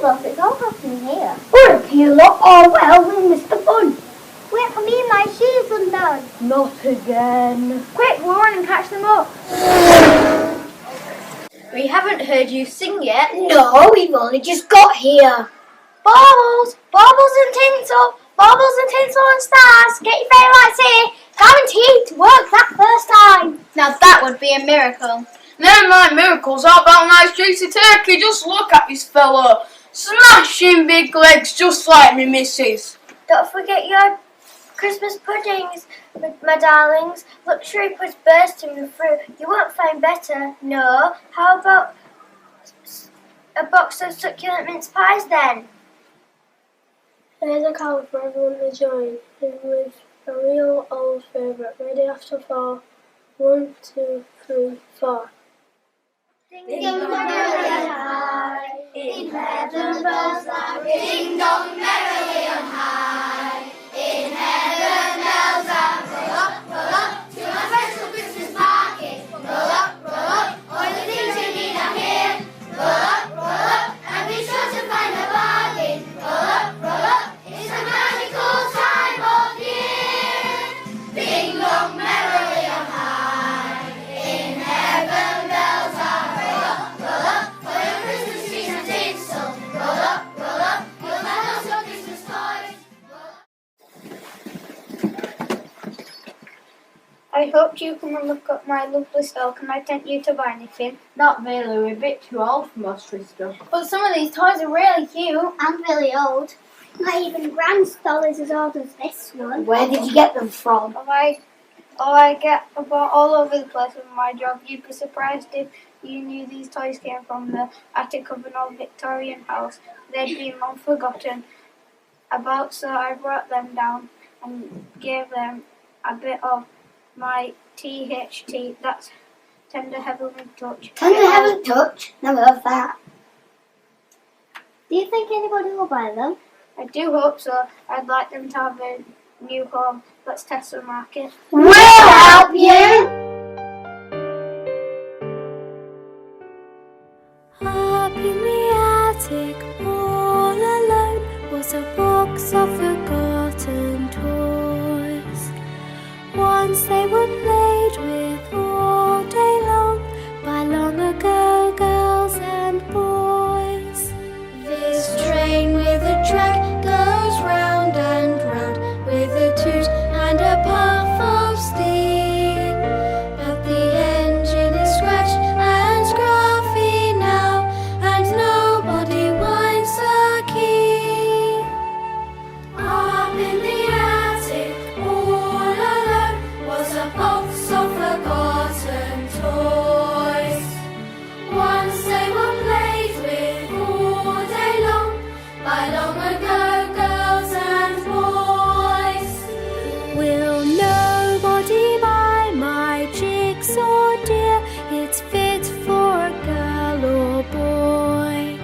boss, it's all happening here. Oh, you lot, oh well, we missed the fun. Wait for me and my shoes undone. Not again. Quick, run and catch them up. We haven't heard you sing yet. No, we've only just got here. Baubles, baubles and tinsel, baubles and tinsel and stars. Get your fairy lights here. Guaranteed to work that first time. Now that would be a miracle. Never mind miracles, how about a nice juicy turkey? Just look at this fella. Smashing big legs just like me missus. Don't forget your Christmas puddings, my darlings. Luxury puds bursting through. You won't find better. No. How about a box of succulent mince pies then? Here's a card for everyone to join in with a real old favourite. Ready after 4. 1, 2, 3, 4. Ding dong merrily on high, in heaven bells are ring. Ding dong merrily on high, in heaven bells are roll up to my special Christmas market. Roll up, all the things you need are here. Roll up, and be sure to find a bargain. Roll up, it's a magical time of year. Ding dong merrily on high, in heaven bells are roll up, for your Christmas trees and tinsel. Roll up, you'll have lots of Christmas toys. I hoped you come and look at my lovely stall. Can I tempt you to buy anything? Not really, we're a bit too old for monstrous stuff. But some of these toys are really cute and really old. Not even Grand's doll is as old as this one. Where did you get them from? I get about all over the place with my job. You'd be surprised if you knew these toys came from the attic of an old Victorian house. They'd been long forgotten about, so I brought them down and gave them a bit of my THT, that's Tender Heavenly Touch. Tender Heavenly Touch? Never heard of that. Do you think anybody will buy them? I do hope so. I'd like them to have a new home. Let's test the market. We'll help you! Up in the attic, all alone, was a box of forgotten toys. Once they were played with all day long by long ago girls and boys. This train with a track goes round and round, with a toot and a puff of steam. But the engine is scratched and scruffy now, and nobody winds the key. Up in the attic, all alone, was a box of forgotten toys. Once they were played with all day long by long ago girls and boys. Will nobody buy my jigsaw, dear? It's fit for a girl or boy.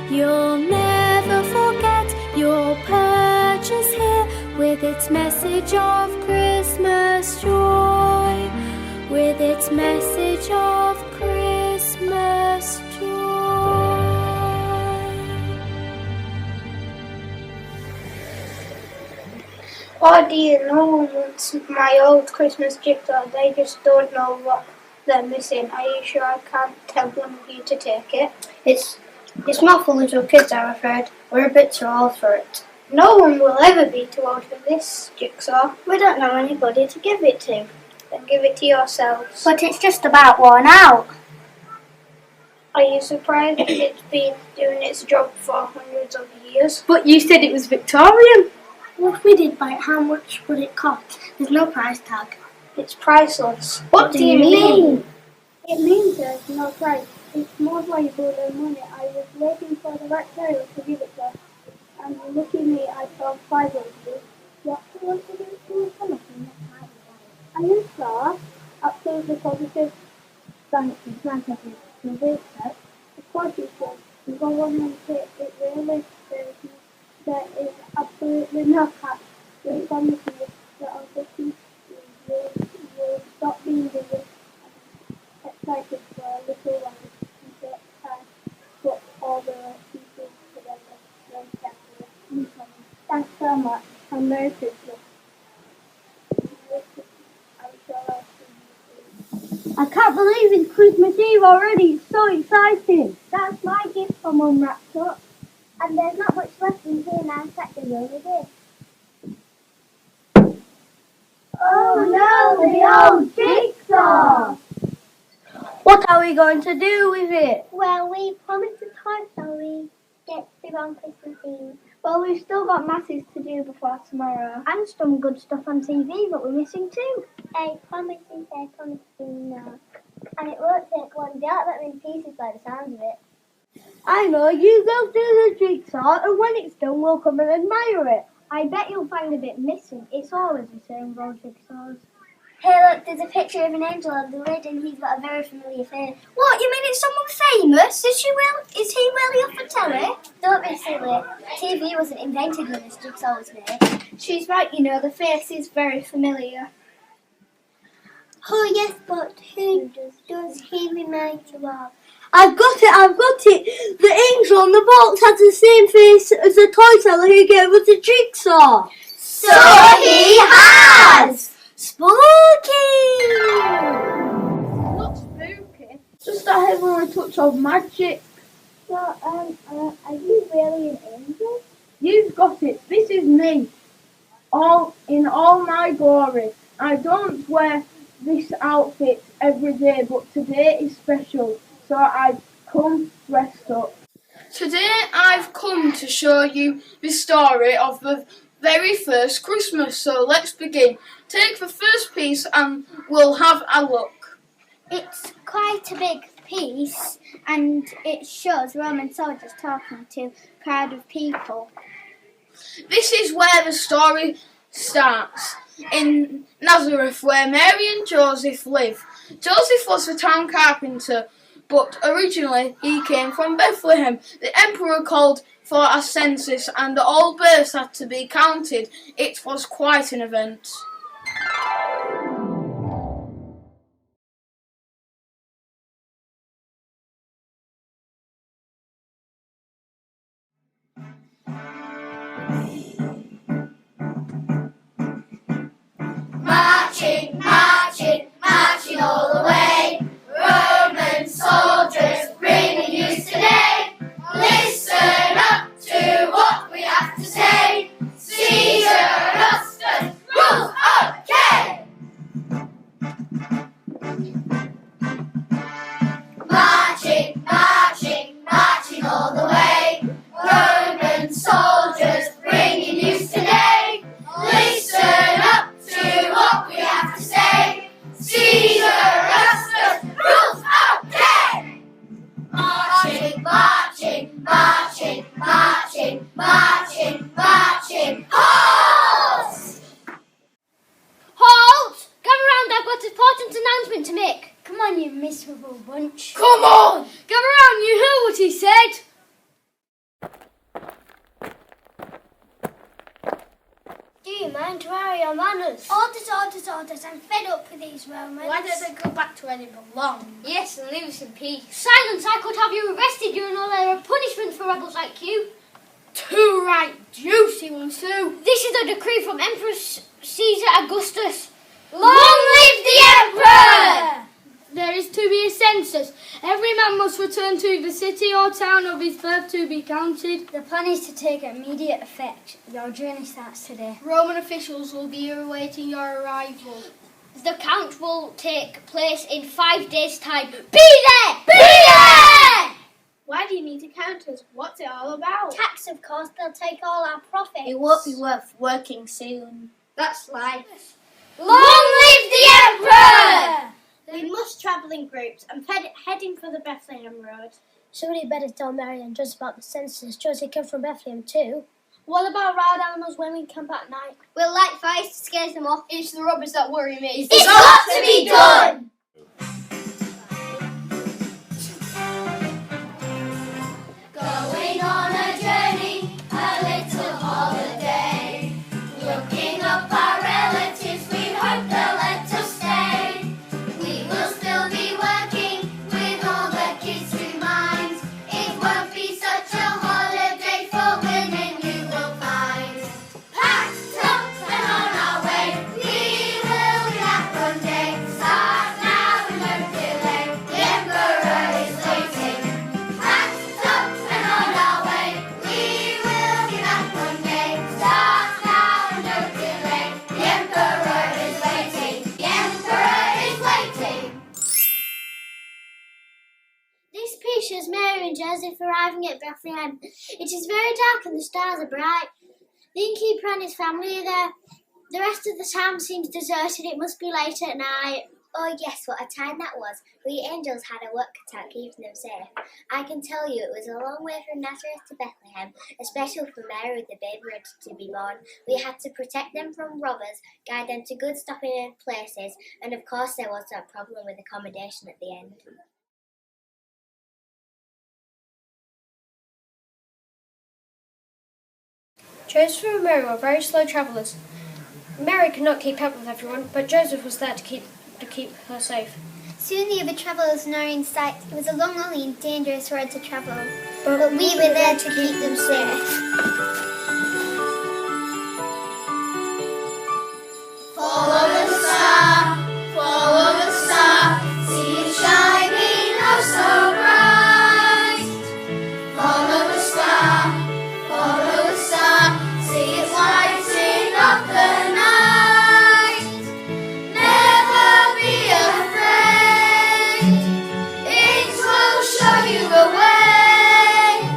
You'll never forget your purchase here, with its message of Christmas joy. With its message of Christmas joy. Oh dear, no one wants my old Christmas jigsaw. They just don't know what they're missing. Are you sure I can't tell one of you to take it? It's not for little kids, I'm afraid. We're a bit too old for it. No one will ever be too old for this jigsaw. We don't know anybody to give it to. Then give it to yourselves. But it's just about worn out. Are you surprised it's been doing its job for hundreds of years? But you said it was Victorian. Well, if we did buy it, how much would it cost? There's no price tag. It's priceless. What do you mean? It means there's no price. It's more valuable than money. I was waiting for the right period to give it to us. And lucky me, I found 5 of you. What do you want to do to some Are you sure? Absolutely positive. Thanks, it's nice of you. You did that. Of course you should. You go on and say it really scares me. There is absolutely no catch. We promise you that our cookies will stop being busy and excited for a little while and take time to put all the pieces together. so much, and Merry Christmas. I'm sure I'll see you soon. I can't believe it's Christmas Eve already. It's so exciting. That's my gift for Mum wrapped up. And there's not much left in here now, except the only bit. Oh no, the old jigsaw! What are we going to do with it? Well, we promised a toy story get through on Christmas Eve. Well, we've still got masses to do before tomorrow. And some good stuff on TV that we're missing too. A promise is a promise no. And it won't take one day that in pieces by the sound of it. I know, you go through the jigsaw, and when it's done, we'll come and admire it. I bet you'll find a bit missing. It's always the same with old jigsaws. Hey, look, there's a picture of an angel on the lid, and he's got a very familiar face. What, you mean it's someone famous? Is he really up for telly? Don't be silly. TV wasn't invented when this jigsaw was made. She's right, you know, the face is very familiar. Oh, yes, but who does he remind you of? I've got it! The angel on the box has the same face as the toy seller who gave us the jigsaw! So he has! Spooky! Not spooky. Just that having a touch of magic. So, are you really an angel? You've got it. This is me. All in all my glory. I don't wear this outfit every day, but today is special. So I've come dressed up. Today I've come to show you the story of the very first Christmas. So let's begin. Take the first piece and we'll have a look. It's quite a big piece and it shows Roman soldiers talking to a crowd of people. This is where the story starts. In Nazareth, where Mary and Joseph live. Joseph was the town carpenter, but originally he came from Bethlehem. The emperor called for a census and all births had to be counted. It was quite an event. Marching, marching, marching all the way. Roman soldiers bringing news today. Listen up to what we have to say. Caesar Augustus rules, okay. Marching, marching, marching all the way. Roman soldiers bringing news today. Listen up to what we have to say. Caesar Augustus rules, okay. Marching, marching, marching, marching, marching, marching. Halt! Halt! Come around, I've got an important announcement to make. Come on, you miserable bunch. Come on! Come around, you heard what he said. Do you mind? Where are your manners? Orders, orders, orders. I'm fed up with these Romans. Why don't they go back to where they belong? Yes, and leave us in peace. Silence! I could have you arrested. You know there are punishments for rebels like you. Too right, juicy ones too. This is a decree from Emperor Caesar Augustus. Long live the Emperor! There is to be a census. Every man must return to the city or town of his birth to be counted. The plan is to take immediate effect. Your journey starts today. Roman officials will be awaiting your arrival. The count will take place in 5 days' time. Be there! Be there! Why do you need to count us? What's it all about? Tax, of course. They'll take all our profits. It won't be worth working soon. That's life. Long live the Emperor! We must travel in groups. I'm heading for the Bethlehem road. Somebody better tell Mary and Joseph about the census. Joseph came from Bethlehem too. What about wild animals when we camp at night? We'll light fires to scare them off. It's the robbers that worry me. It's got to be done! Going on a journey, a little holiday. Looking up our relatives, we hope they'll let us stay. We will still be working with all the kids who mind. It won't be such a holiday for women, you will find. to pictures Mary and Joseph arriving at Bethlehem. It is very dark and the stars are bright. The innkeeper and his family are there. The rest of the town seems deserted. It must be late at night. Oh yes, what a time that was. We angels had a work cut out keeping them safe. I can tell you it was a long way from Nazareth to Bethlehem, especially for Mary with the baby ready to be born. We had to protect them from robbers, guide them to good stopping places, and of course there was that problem with accommodation at the end. Joseph and Mary were very slow travellers. Mary could not keep up with everyone, but Joseph was there to keep her safe. Soon the other travellers were not in sight. It was a long, lonely and dangerous road to travel, but we were there to keep them safe. Follow the star, see it shining oh so bright. Follow the star, see it lighting up the night. Never be afraid, it will show you the way.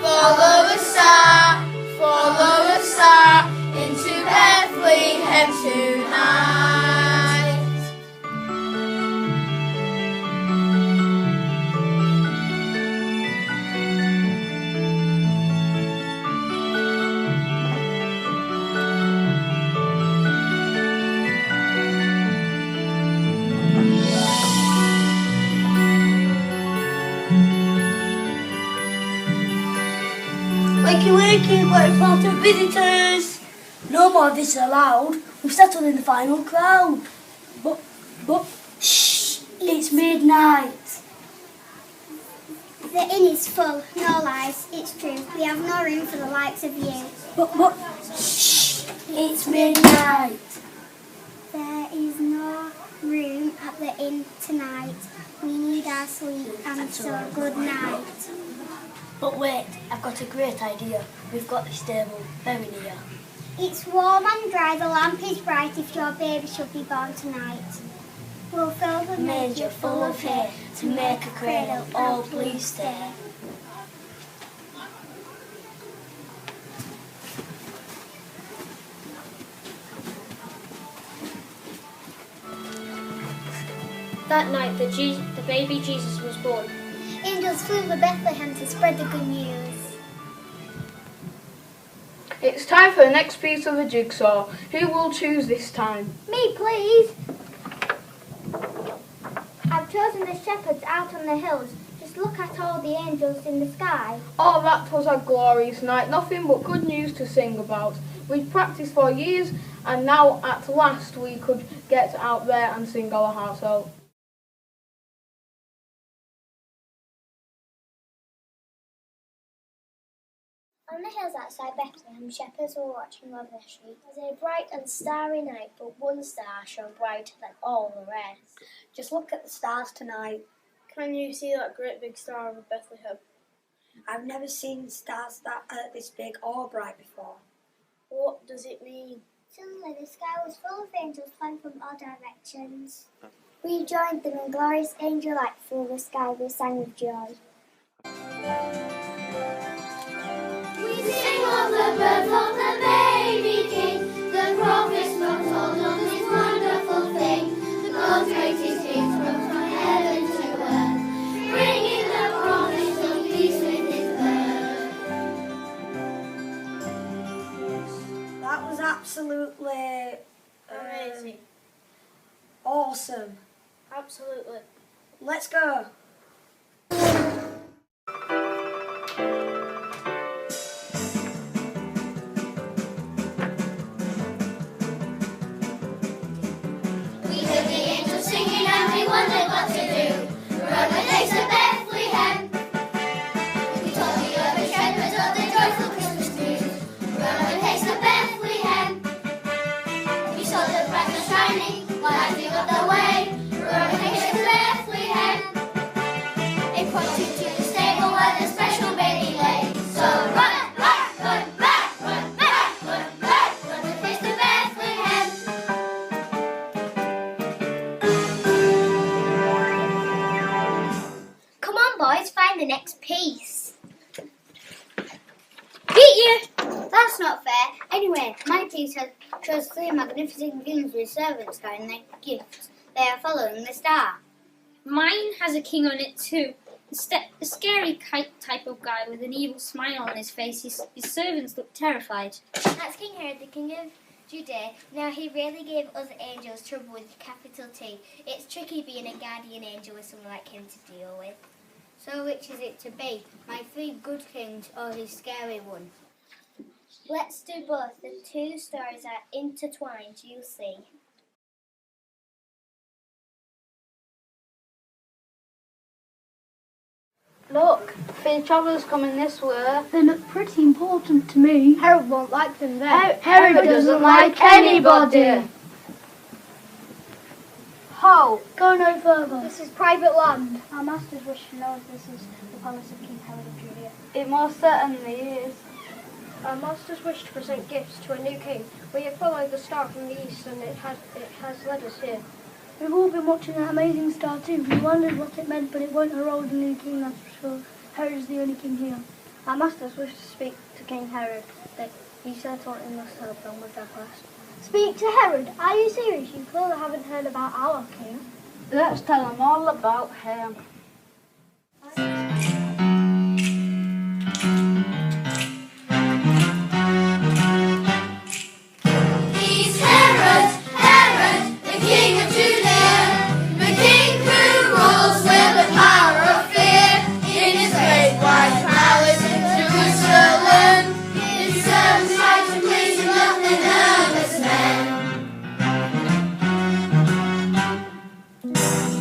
Follow the star, into Bethlehem tonight. Wakey, wakey, we're part of visitors. No more visitors allowed. We've settled in the final crowd. But, shh, it's midnight. The inn is full, no lies, it's true. We have no room for the likes of you. But, shh, it's midnight. There is no room at the inn tonight. We need our sleep, and so good night. But wait, I've got a great idea. We've got the stable very near. It's warm and dry, the lamp is bright if your baby should be born tonight. We'll fill the Manger full of hay to make a cradle, oh please stay. That night, the baby Jesus was born. Angels flew to Bethlehem to spread the good news. It's time for the next piece of the jigsaw. Who will choose this time? Me, please. I've chosen the shepherds out on the hills. Just look at all the angels in the sky. Oh, that was a glorious night. Nothing but good news to sing about. We'd practiced for years, and now at last we could get out there and sing our hearts out. On the hills outside Bethlehem, shepherds were watching over their sheep. It was a bright and starry night, but one star shone brighter than all the rest. Just look at the stars tonight. Can you see that great big star over Bethlehem? I've never seen stars that this big or bright before. What does it mean? Suddenly the sky was full of angels flying from all directions. We joined them in glorious angel light through the sky. We sang with joy. We sing of the birth of the baby King. The prophets foretold of this wonderful thing. The God's greatest gift from heaven to earth, bringing the promise of peace with His birth. That was absolutely Amazing. awesome. Absolutely. Let's go. We heard the angels singing and we wondered what to do. Run the days to Bethlehem. We told the other shepherds of the joyful Christmas news. Run the days to Bethlehem. We saw the bright sun shining, lighting up the way. Run the days to Bethlehem. Now it's find the next piece. Beat you! That's not fair. Anyway, my piece shows 3 magnificent kings with servants carrying their gifts. They are following the star. Mine has a king on it too. A scary type of guy with an evil smile on his face. His servants look terrified. That's King Herod, the king of Judea. Now, he really gave us angels trouble with capital T. It's tricky being a guardian angel with someone like him to deal with. So which is it to be? My 3 good kings or his scary one? Let's do both. The 2 stories are intertwined, you'll see. Look, 3 travellers coming this way. They look pretty important to me. Herod won't like them then. Herod doesn't like anybody. Ho! Go no further. This is private land. Our masters wish to know if this is the palace of King Herod of Judea. It most certainly is. Our masters wish to present gifts to a new king. We have followed the star from the east and it has led us here. We've all been watching that amazing star too. We wondered what it meant, but it won't herald a new king, that's for sure. Herod is the only king here. Our masters wish to speak to King Herod. He certainly must help them with their quest. Speak to Herod? Are you serious? You clearly haven't heard about our king. Let's tell them all about him. He's Herod, the king of Judea, the king who rules with the power of fear. In his great white palace in Jerusalem, his servants fight to please him, nothing nervous men.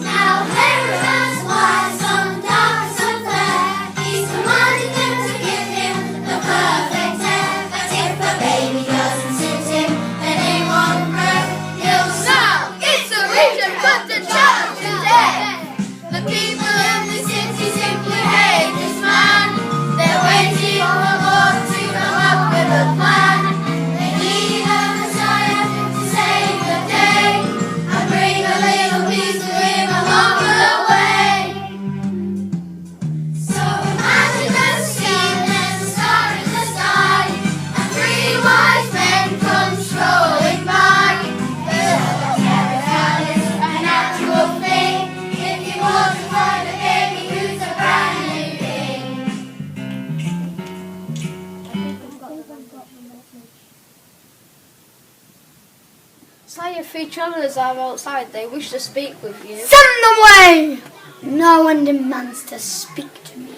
Now Herod has wise, some dark, some fair. He's commanding them to give him the perfect heir. But if the baby doesn't suit him, then he won't pray. He'll shout, "It's a witch and put the child to death." The people of the city simply hate this man. They're waiting for the Lord to come up with a plan. They need a Messiah to save the day and bring a little piece of him along the way. So imagine the scene, there's a star in the sky, and 3 wise men come strolling by. Terrified is a natural thing if you want to find a baby who's a brand new king. Sire, 3 travellers are outside. They wish to speak with you. Send them away! No one demands to speak to me.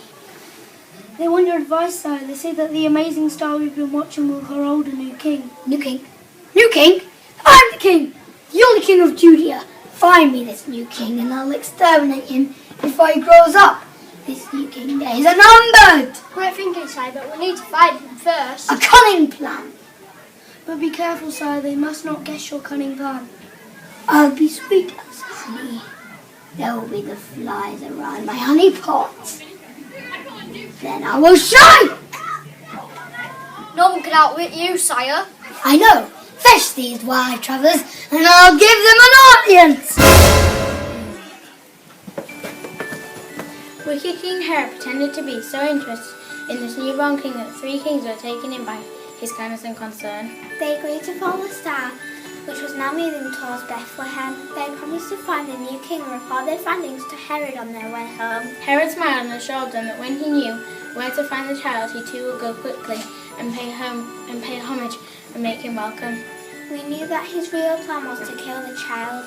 They want your advice, sire. They say that the amazing star we've been watching will herald a new king. New king? New king? I'm the king! The only king of Judea. Find me this new king and I'll exterminate him before he grows up. This new king days are numbered! Great thinking, sire, but we need to find him first. A cunning plan. But be careful, sire. They must not guess your cunning plan. I'll be sweet as honey. There will be the flies around my honey pot. Then I will shine! No one can outwit you, sire. I know. Fetch these wild travellers and I'll give them an audience! Wicked King Herod pretended to be so interested in this newborn king that 3 kings were taken in by his kindness and concern. They agreed to follow the star, which was now moving towards Bethlehem. They promised to find a new king and report their findings to Herod on their way home. Herod smiled and assured them that when he knew where to find the child, he too would go quickly and pay homage and make him welcome. We knew that his real plan was to kill the child,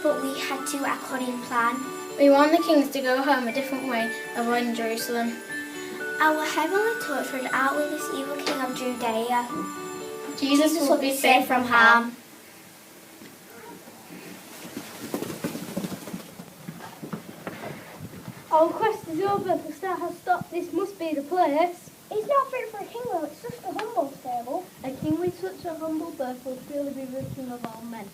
but we had to act cunning plan. We warned the kings to go home a different way, avoiding Jerusalem. Our heavenly touch would outwit this evil king of Judea. Jesus will be safe from harm. Our quest is over. The star has stopped. This must be the place. It's not fit for a king though, it's just a humble stable. A king with such a humble birth will surely be the king of all men.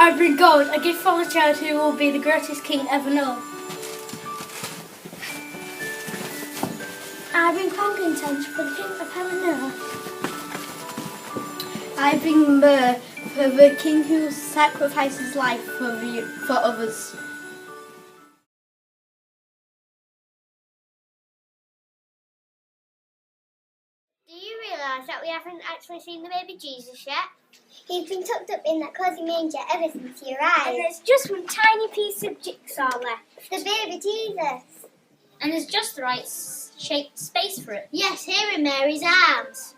I bring gold, a gift for the child who will be the greatest king ever known. I bring frankincense for the king of heaven and earth. I bring myrrh for the king who sacrificed his life for others. Do you realise that we haven't actually seen the baby Jesus yet? He's been tucked up in that cosy manger ever since he arrived. And there's just one tiny piece of jigsaw left. The baby Jesus. And there's just the right shaped space for it. Yes, here in Mary's arms.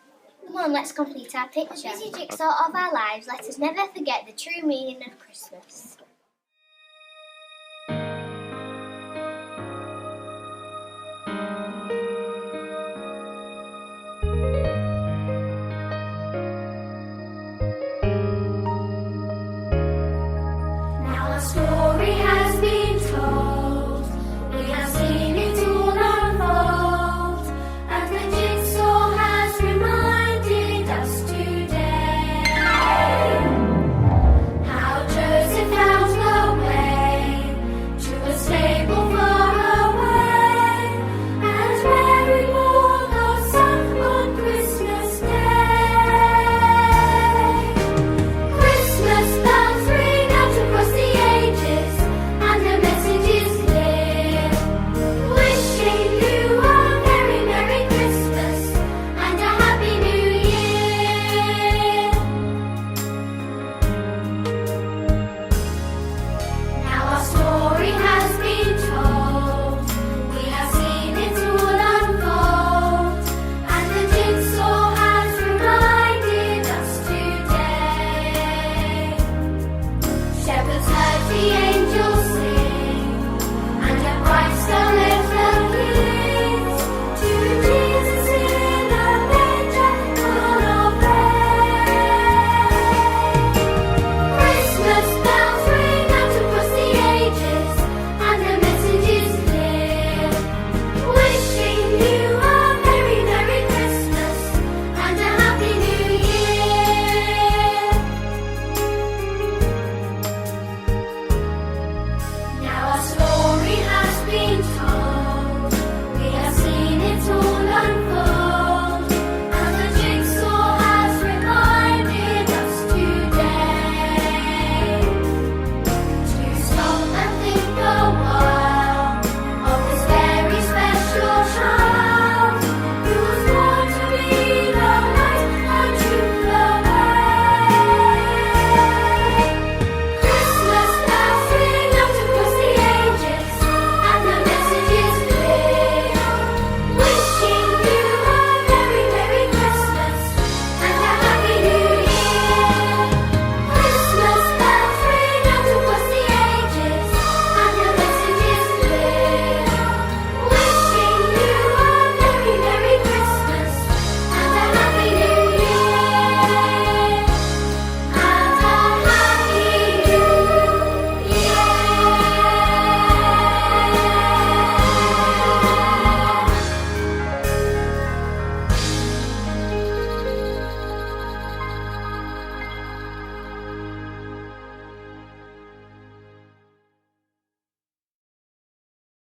Come on, let's complete our picture. Busy jigsaw of our lives, let us never forget the true meaning of Christmas.